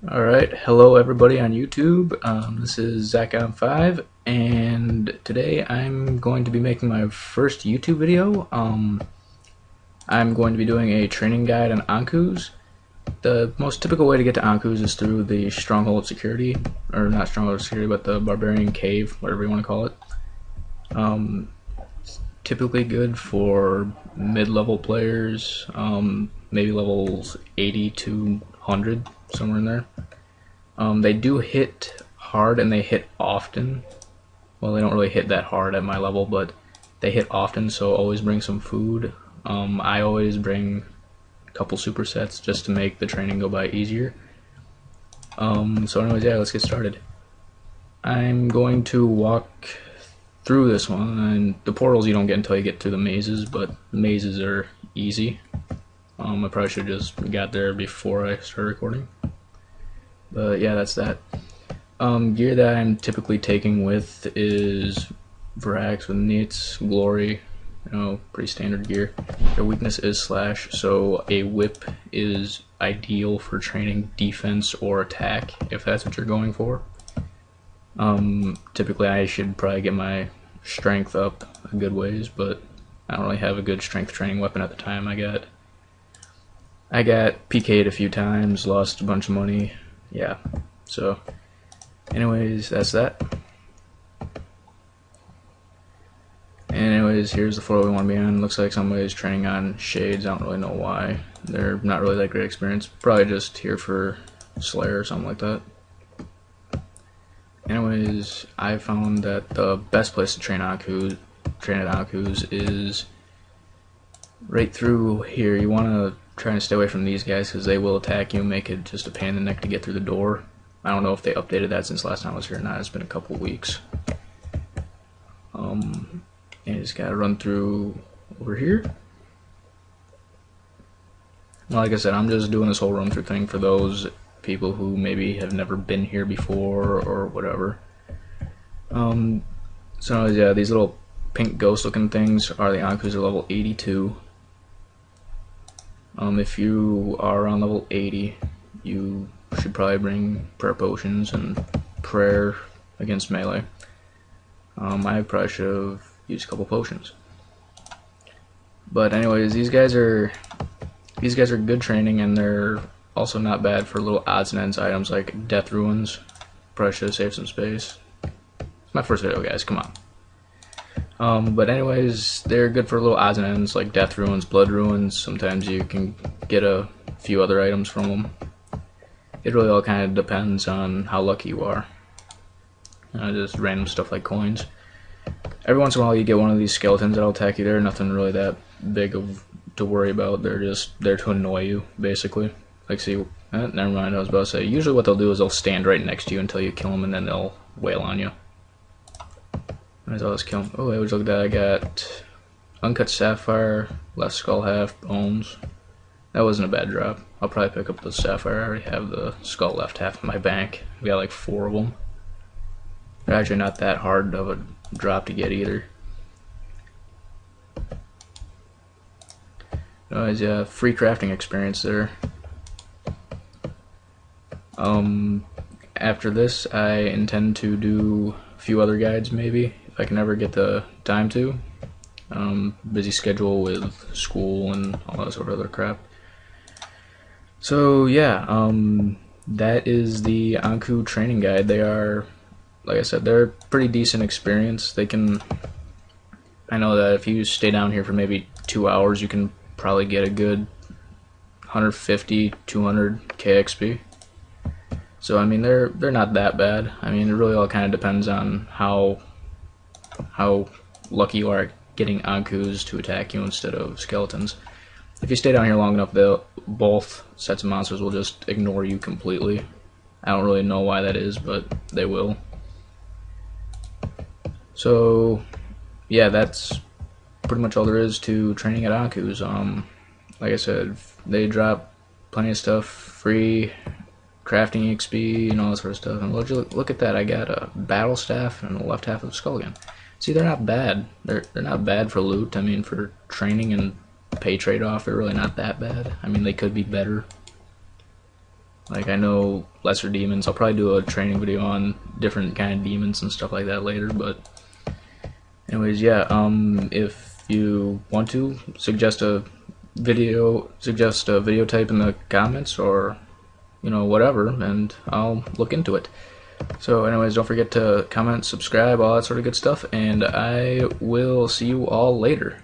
Alright, hello everybody on YouTube. This is Zach on 5, and today I'm going to be making my first YouTube video. I'm going to be doing a training guide on Ankus. The most typical way to get to Ankus is through the Stronghold Security, or not Stronghold Security, but the Barbarian Cave, whatever you want to call it. It's typically good for mid-level players, maybe levels 80 to 100, somewhere in there. They do hit hard and they hit often. Well, they don't really hit that hard at my level, but they hit often, so always bring some food. I always bring a couple supersets just to make the training go by easier. So anyways, yeah, let's get started. I'm going to walk through this one, and the portals you don't get until you get through the mazes, but the mazes are easy. I probably should have just got there before I started recording. But yeah, that's that. Gear that I'm typically taking with is Vrax with Nits, Glory, pretty standard gear. Their weakness is Slash, so a whip is ideal for training defense or attack, if that's what you're going for. Typically I should probably get my strength up a good ways, but I don't really have a good strength training weapon at the time. I got PK'd a few times, lost a bunch of money. Yeah, so anyways, that's that. Anyways, here's the floor we want to be on. Looks like somebody's training on shades. I don't really know why. They're not really that great experience. Probably just here for Slayer or something like that. Anyways, I found that the best place to train at Ankus is right through here. You want to try and stay away from these guys because they will attack you, make it just a pain in the neck to get through the door. I don't know if they updated that since last time I was here or not. It's been a couple weeks. You just gotta run through over here. Like I said, I'm just doing this whole run through thing for those people who maybe have never been here before or whatever. So yeah, these little pink ghost looking things are the Ankus. Are level 82. If you are around level 80, you should probably bring prayer potions and prayer against melee. I probably should have used a couple potions. But anyways, these guys are good training, and they're also not bad for little odds and ends items like death ruins. Probably should have saved some space. It's my first video, guys. Come on. But anyways, they're good for little odds and ends like death ruins, blood ruins. Sometimes you can get a few other items from them. It really all kind of depends on how lucky you are. Just random stuff like coins. Every once in a while you get one of these skeletons that'll attack you. They're nothing really that big to worry about. They're just there to annoy you, basically. Like, see, never mind, I was about to say. Usually what they'll do is they'll stand right next to you until you kill them, and then they'll wail on you. Might as well just kill them. Oh, look at that. I got Uncut Sapphire, left skull half, bones. That wasn't a bad drop. I'll probably pick up the Sapphire. I already have the skull left half in my bank. We got like 4 of them. They're actually not that hard of a drop to get either. Anyways, yeah, free crafting experience there. After this, I intend to do a few other guides, maybe, if I can ever get the time to. Busy schedule with school and all that sort of other crap. So yeah, that is the Ankou Training Guide. They are, like I said, they're pretty decent experience. I know that if you stay down here for maybe 2 hours, you can probably get a good 150, 200 KXP. So I mean, they're not that bad. I mean, it really all kind of depends on how lucky you are at getting Ankus to attack you instead of skeletons. If you stay down here long enough, both sets of monsters will just ignore you completely. I don't really know why that is, but they will. So yeah, that's pretty much all there is to training at Ankus. Like I said, they drop plenty of stuff, free crafting XP and all that sort of stuff. And look at that, I got a battle staff and the left half of the skull again. See, they're not bad. They're not bad for loot. I mean, for training and pay trade-off, they're really not that bad. I mean, they could be better. Like, I know lesser demons. I'll probably do a training video on different kind of demons and stuff like that later. But anyways, yeah. If you want to suggest a video type in the comments, or whatever, and I'll look into it. So anyways, don't forget to comment, subscribe, all that sort of good stuff, and I will see you all later.